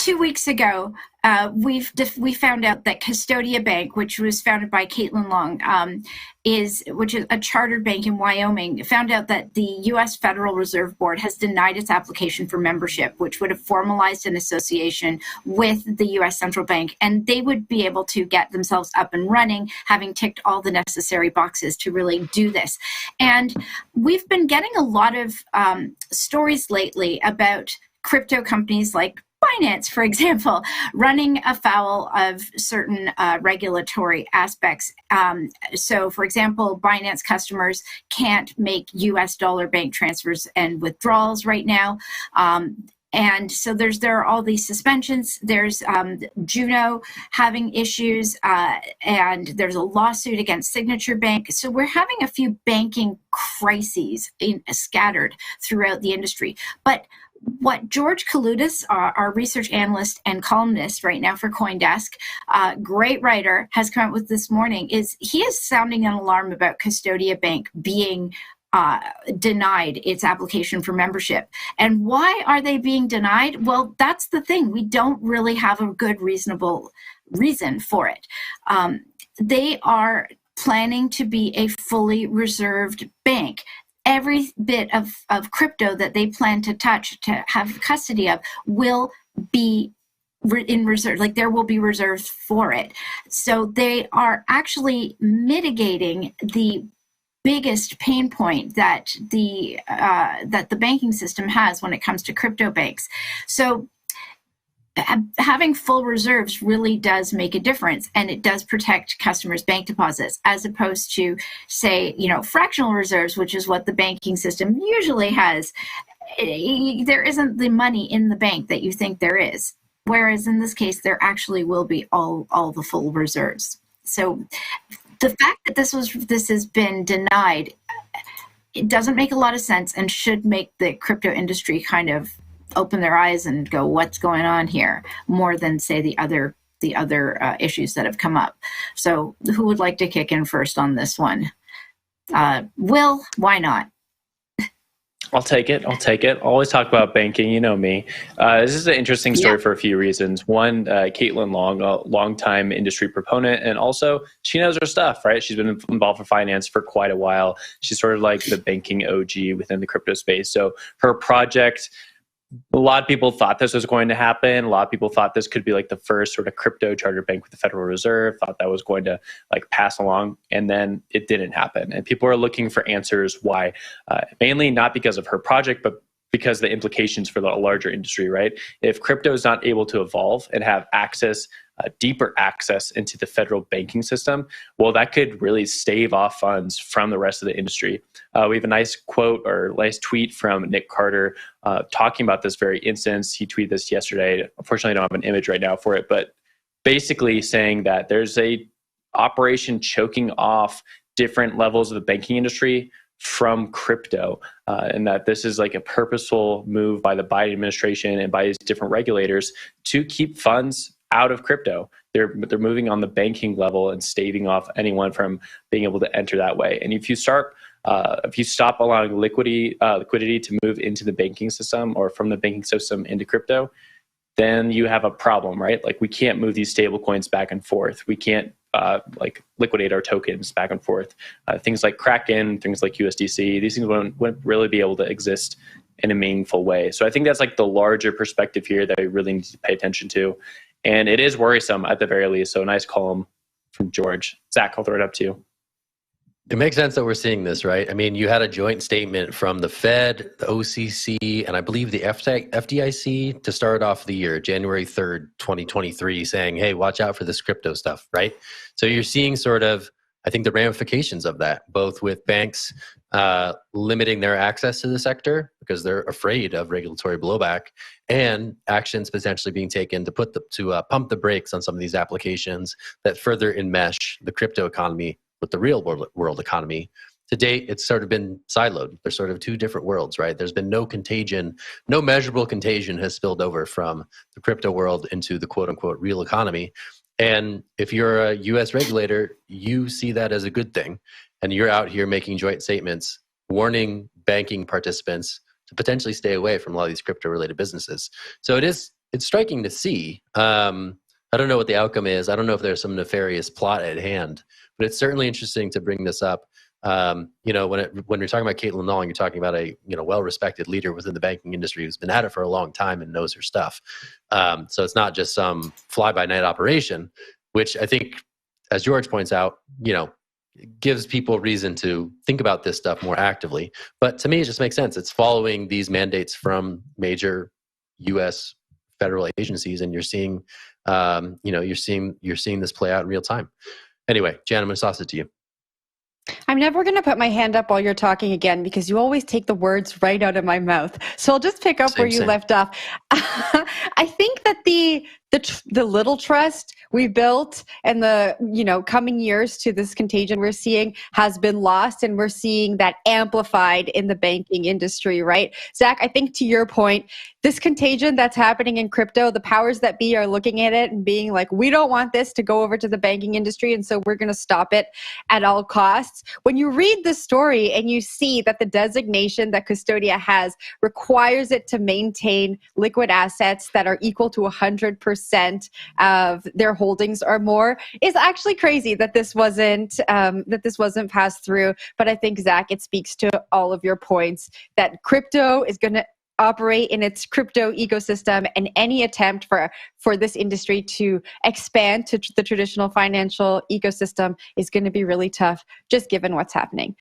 2 weeks ago, we found out that Custodia Bank, which was founded by Caitlin Long, which is a chartered bank in Wyoming, found out that the U.S. Federal Reserve Board has denied its application for membership, which would have formalized an association with the U.S. Central Bank, and they would be able to get themselves up and running, having ticked all the necessary boxes to really do this. And we've been getting a lot of stories lately about crypto companies like Binance, for example, running afoul of certain regulatory aspects. So, for example, Binance customers can't make US dollar bank transfers and withdrawals right now. And so there are all these suspensions. There's Juno having issues, and there's a lawsuit against Signature Bank. So we're having a few banking crises scattered throughout the industry. But what George Kaloudis, our research analyst and columnist right now for CoinDesk, great writer, has come up with this morning is he is sounding an alarm about Custodia Bank being denied its application for membership. And why are they being denied? Well, that's the thing. We don't really have a good, reasonable reason for it. They are planning to be a fully reserved bank. Every bit of crypto that they plan to touch, to have custody of, will be in reserve, like there will be reserves for it. So they are actually mitigating the biggest pain point that the banking system has when it comes to crypto banks. So having full reserves really does make a difference, and it does protect customers' bank deposits, as opposed to, say, fractional reserves, which is what the banking system usually has. There isn't the money in the bank that you think there is, whereas in this case, there actually will be all the full reserves. So the fact that this has been denied, it doesn't make a lot of sense, and should make the crypto industry kind of open their eyes and go, what's going on here, more than, say, the other issues that have come up. So who would like to kick in first on this one? Will, why not? I'll take it. Always talk about banking. You know me. This is an interesting story for a few reasons. One, Caitlin Long, a longtime industry proponent, and also she knows her stuff, right? She's been involved in finance for quite a while. She's sort of like the banking OG within the crypto space. So her project, a lot of people thought this was going to happen. A lot of people thought this could be like the first sort of crypto charter bank with the Federal Reserve, thought that was going to like pass along, and then it didn't happen. And people are looking for answers why, mainly not because of her project, but because the implications for the larger industry, right? If crypto is not able to evolve and have access, deeper access into the federal banking system, well, that could really stave off funds from the rest of the industry. We have a nice quote or nice tweet from Nick Carter talking about this very instance. He tweeted this yesterday. Unfortunately, I don't have an image right now for it, but basically saying that there's a operation choking off different levels of the banking industry from crypto, and that this is like a purposeful move by the Biden administration and by these different regulators to keep funds out of crypto. They're moving on the banking level and staving off anyone from being able to enter that way. And if you stop allowing liquidity to move into the banking system or from the banking system into crypto, then you have a problem, right? Like, we can't move these stable coins back and forth. We can't liquidate our tokens back and forth. Things like Kraken, things like USDC, these things wouldn't really be able to exist in a meaningful way. So I think that's like the larger perspective here that we really need to pay attention to. And it is worrisome at the very least. So a nice column from George. Zach, I'll throw it up to you. It makes sense that we're seeing this, right? I mean, you had a joint statement from the Fed, the OCC, and I believe the FDIC to start off the year, January 3rd, 2023, saying, hey, watch out for this crypto stuff, right? So you're seeing sort of, I think, the ramifications of that, both with banks limiting their access to the sector because they're afraid of regulatory blowback, and actions potentially being taken to pump the brakes on some of these applications that further enmesh the crypto economy with the real world economy. To date, it's sort of been siloed. There's sort of two different worlds, right? There's been no contagion, no measurable contagion has spilled over from the crypto world into the quote unquote real economy. And if you're a US regulator, you see that as a good thing. And you're out here making joint statements, warning banking participants to potentially stay away from a lot of these crypto related businesses. So it is it's striking to see. I don't know what the outcome is. I don't know if there's some nefarious plot at hand, but it's certainly interesting to bring this up. When you're talking about Caitlin Long, you're talking about a well-respected leader within the banking industry who's been at it for a long time and knows her stuff. So it's not just some fly-by-night operation, which I think, as George points out, gives people reason to think about this stuff more actively. But to me, it just makes sense. It's following these mandates from major U.S. federal agencies, and you're seeing this play out in real time. Anyway, Jan, I'm going to toss it to you. I'm never going to put my hand up while you're talking again because you always take the words right out of my mouth. So I'll just pick up where you left off. I think that the little trust we built and the coming years to this contagion we're seeing has been lost, and we're seeing that amplified in the banking industry, right? Zach, I think to your point, this contagion that's happening in crypto, the powers that be are looking at it and being like, we don't want this to go over to the banking industry, and so we're going to stop it at all costs. When you read the story and you see that the designation that Custodia has requires it to maintain liquid assets that are equal to 100% of their holdings or more, is actually crazy that this wasn't passed through. But I think, Zach, it speaks to all of your points that crypto is going to operate in its crypto ecosystem, and any attempt for this industry to expand to the traditional financial ecosystem is going to be really tough, just given what's happening.